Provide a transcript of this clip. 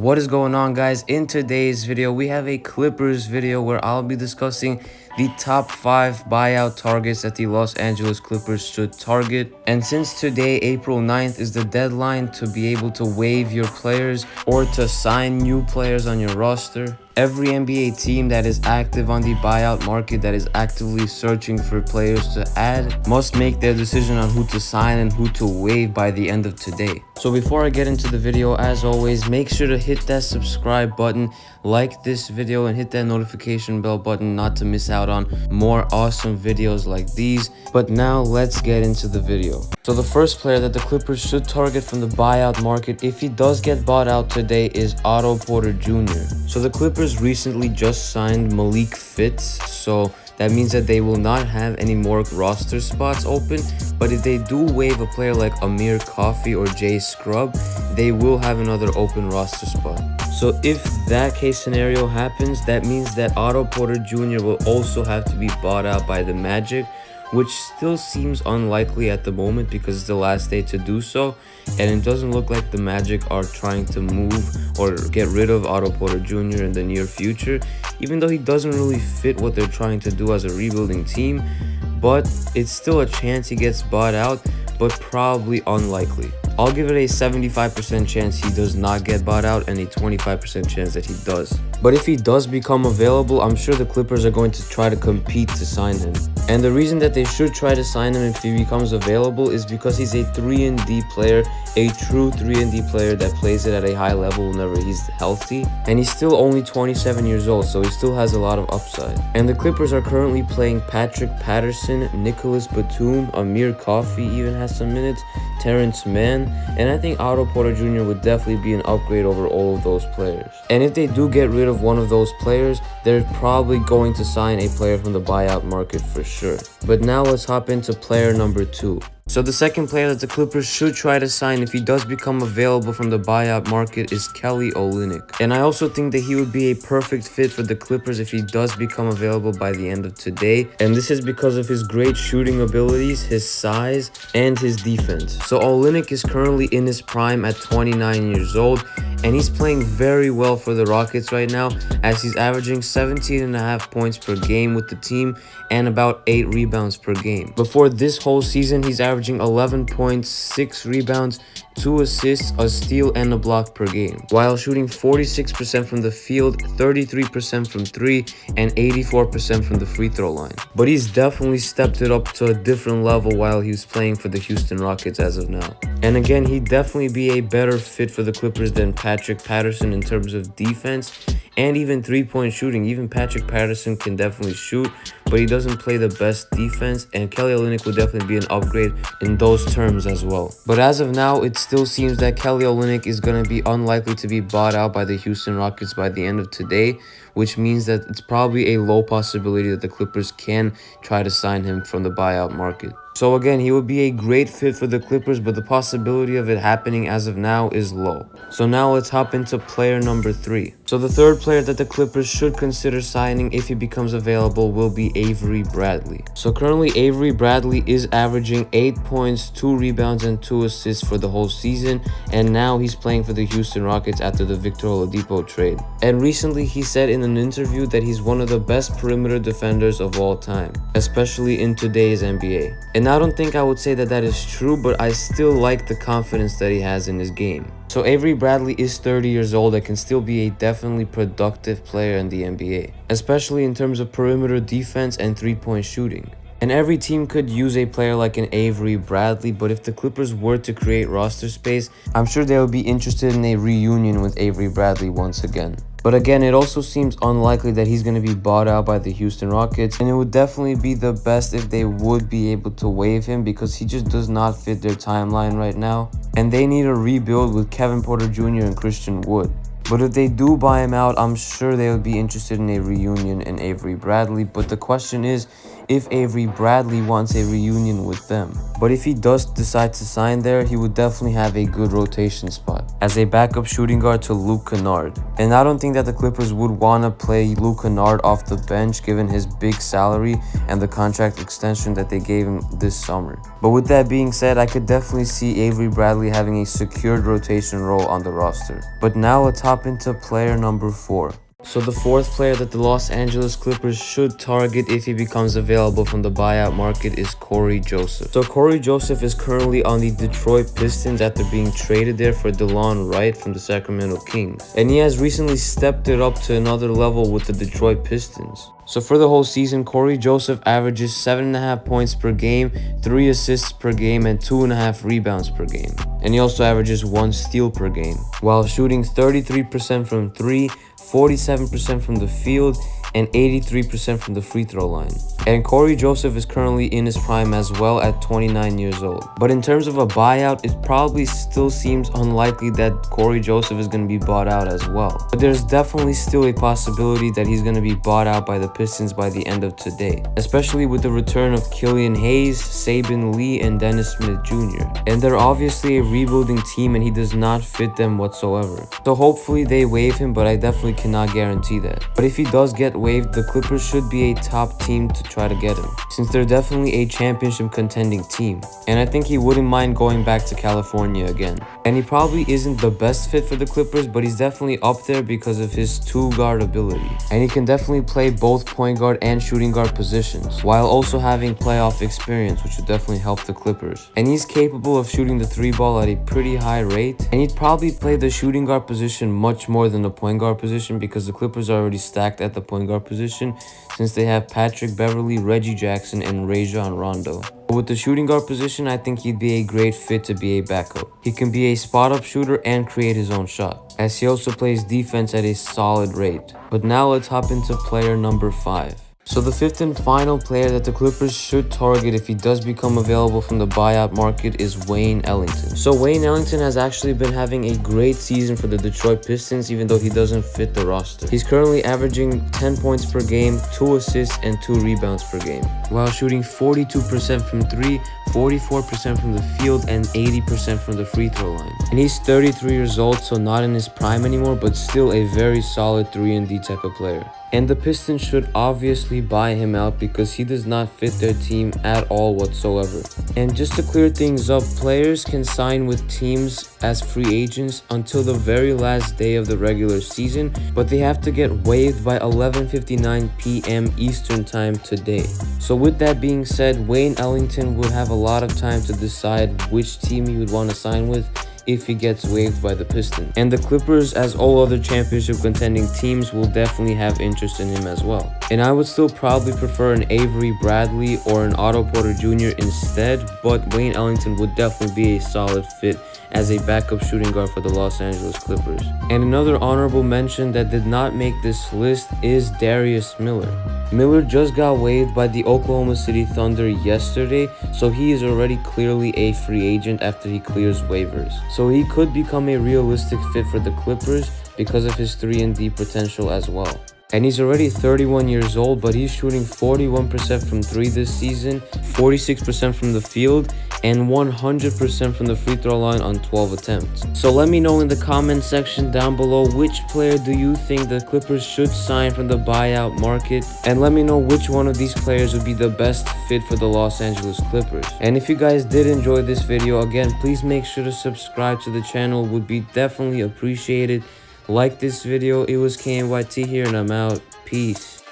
What is going on, guys? In today's video we have a Clippers video where I'll be discussing the top 5 buyout targets that the Los Angeles Clippers should target. And since today, April 9th, is the deadline to be able to waive your players or to sign new players on your roster, every NBA team that is active on the buyout market, that is actively searching for players to add, must make their decision on who to sign and who to waive by the end of today. So before I get into the video, as always, make sure to hit that subscribe button, like this video, and hit that notification bell button not to miss out on more awesome videos like these. But now let's get into the video. So the first player that the Clippers should target from the buyout market if he does get bought out today is Otto Porter Jr. So the Clippers recently just signed Malik Fitts, so that means that they will not have any more roster spots open. But if they do waive a player like Amir Coffey or Jay Scrub, they will have another open roster spot. So if that case scenario happens, that means that Otto Porter Jr. will also have to be bought out by the Magic, which still seems unlikely at the moment because it's the last day to do so, and it doesn't look like the Magic are trying to move or get rid of Otto Porter Jr. in the near future, even though he doesn't really fit what they're trying to do as a rebuilding team. But it's still a chance he gets bought out, but probably unlikely. I'll give it a 75% chance he does not get bought out and a 25% chance that he does. But if he does become available, I'm sure the Clippers are going to try to compete to sign him. And the reason that they should try to sign him if he becomes available is because he's a 3-and-D player, a true 3-and-D player that plays it at a high level whenever he's healthy. And he's still only 27 years old, so he still has a lot of upside. And the Clippers are currently playing Patrick Patterson, Nicholas Batum, Amir Coffey even has some minutes, Terrence Mann, and I think Otto Porter Jr. would definitely be an upgrade over all of those players. And if they do get rid of one of those players, they're probably going to sign a player from the buyout market for sure. But now let's hop into player number 2. So the second player that the Clippers should try to sign if he does become available from the buyout market is Kelly Olynyk. And I also think that he would be a perfect fit for the Clippers if he does become available by the end of today. And this is because of his great shooting abilities, his size, and his defense. So Olynyk is currently in his prime at 29 years old, and he's playing very well for the Rockets right now, as he's averaging 17.5 points per game with the team and about 8 rebounds per game. Before this whole season, he's averaging 11 points, 6 rebounds, 2 assists, a steal, and a block per game, while shooting 46% from the field, 33% from 3, and 84% from the free throw line. But he's definitely stepped it up to a different level while he was playing for the Houston Rockets as of now. And again, he'd definitely be a better fit for the Clippers than Patrick Patterson in terms of defense and even 3-point shooting. Even Patrick Patterson can definitely shoot, but he doesn't play the best defense, and Kelly Olynyk would definitely be an upgrade in those terms as well. But as of now, it still seems that Kelly Olynyk is going to be unlikely to be bought out by the Houston Rockets by the end of today, which means that it's probably a low possibility that the Clippers can try to sign him from the buyout market. So again, he would be a great fit for the Clippers, but the possibility of it happening as of now is low. So now let's hop into player number 3. So the third player that the Clippers should consider signing if he becomes available will be Avery Bradley. So currently Avery Bradley is averaging 8 points, 2 rebounds, and 2 assists for the whole season, and now he's playing for the Houston Rockets after the Victor Oladipo trade. And recently he said in an interview that he's one of the best perimeter defenders of all time, especially in today's NBA. And I don't think I would say that that is true, but I still like the confidence that he has in his game. So Avery Bradley is 30 years old and can still be a definitely productive player in the NBA, especially in terms of perimeter defense and 3-point shooting. And every team could use a player like an Avery Bradley, but if the Clippers were to create roster space, I'm sure they would be interested in a reunion with Avery Bradley once again. But again, it also seems unlikely that he's going to be bought out by the Houston Rockets, and it would definitely be the best if they would be able to waive him because he just does not fit their timeline right now. And they need a rebuild with Kevin Porter Jr. and Christian Wood. But if they do buy him out, I'm sure they would be interested in a reunion in Avery Bradley. But the question is, if Avery Bradley wants a reunion with them. But if he does decide to sign there, he would definitely have a good rotation spot as a backup shooting guard to Luke Kennard. And I don't think that the Clippers would want to play Luke Kennard off the bench given his big salary and the contract extension that they gave him this summer. But with that being said, I could definitely see Avery Bradley having a secured rotation role on the roster. But now let's hop into player number 4. So the fourth player that the Los Angeles Clippers should target if he becomes available from the buyout market is Cory Joseph. So Cory Joseph is currently on the Detroit Pistons after being traded there for DeLon Wright from the Sacramento Kings. And he has recently stepped it up to another level with the Detroit Pistons. So for the whole season, Cory Joseph averages 7.5 points per game, 3 assists per game, and 2.5 rebounds per game. And he also averages 1 steal per game, while shooting 33% from 3, 47% from the field, and 83% from the free throw line. And Cory Joseph is currently in his prime as well at 29 years old. But in terms of a buyout, it probably still seems unlikely that Cory Joseph is going to be bought out as well. But there's definitely still a possibility that he's going to be bought out by the Pistons by the end of today, especially with the return of Killian Hayes, Saben Lee, and Dennis Smith Jr. And they're obviously a rebuilding team and he does not fit them whatsoever. So hopefully they waive him, but I definitely cannot guarantee that. But if he does get waived, the Clippers should be a top team to try to get him, since they're definitely a championship contending team. And I think he wouldn't mind going back to California again. And he probably isn't the best fit for the Clippers, but he's definitely up there because of his 2-guard ability. And he can definitely play both point guard and shooting guard positions, while also having playoff experience, which would definitely help the Clippers. And he's capable of shooting the 3-ball at a pretty high rate, and he'd probably play the shooting guard position much more than the point guard position because the Clippers are already stacked at the point guard position since they have Patrick Beverley, Reggie Jackson, and Rajon Rondo. But with the shooting guard position, I think he'd be a great fit to be a backup. He can be a spot-up shooter and create his own shot, as he also plays defense at a solid rate. But now let's hop into player number 5. So the fifth and final player that the Clippers should target if he does become available from the buyout market is Wayne Ellington. So Wayne Ellington has actually been having a great season for the Detroit Pistons, even though he doesn't fit the roster. He's currently averaging 10 points per game, 2 assists, and 2 rebounds per game, while shooting 42% from 3, 44% from the field, and 80% from the free throw line. And he's 33 years old, so not in his prime anymore, but still a very solid 3-and-D type of player. And the Pistons should obviously buy him out because he does not fit their team at all whatsoever. And just to clear things up, players can sign with teams as free agents until the very last day of the regular season, but they have to get waived by 11:59 p.m. Eastern time today. So with that being said, Wayne Ellington would have a lot of time to decide which team he would want to sign with if he gets waived by the Pistons. And the Clippers, as all other championship contending teams, will definitely have interest in him as well. And I would still probably prefer an Avery Bradley or an Otto Porter Jr. instead, but Wayne Ellington would definitely be a solid fit as a backup shooting guard for the Los Angeles Clippers. And another honorable mention that did not make this list is Darius Miller. Miller just got waived by the Oklahoma City Thunder yesterday, so he is already clearly a free agent after he clears waivers. So he could become a realistic fit for the Clippers because of his 3-and-D potential as well. And he's already 31 years old, but he's shooting 41% from 3 this season, 46% from the field, and 100% from the free throw line on 12 attempts. So let me know in the comment section down below which player do you think the Clippers should sign from the buyout market, and let me know which one of these players would be the best fit for the Los Angeles Clippers. And if you guys did enjoy this video, again, please make sure to subscribe to the channel, would be definitely appreciated. Like this video. It was KNYT here and I'm out. Peace.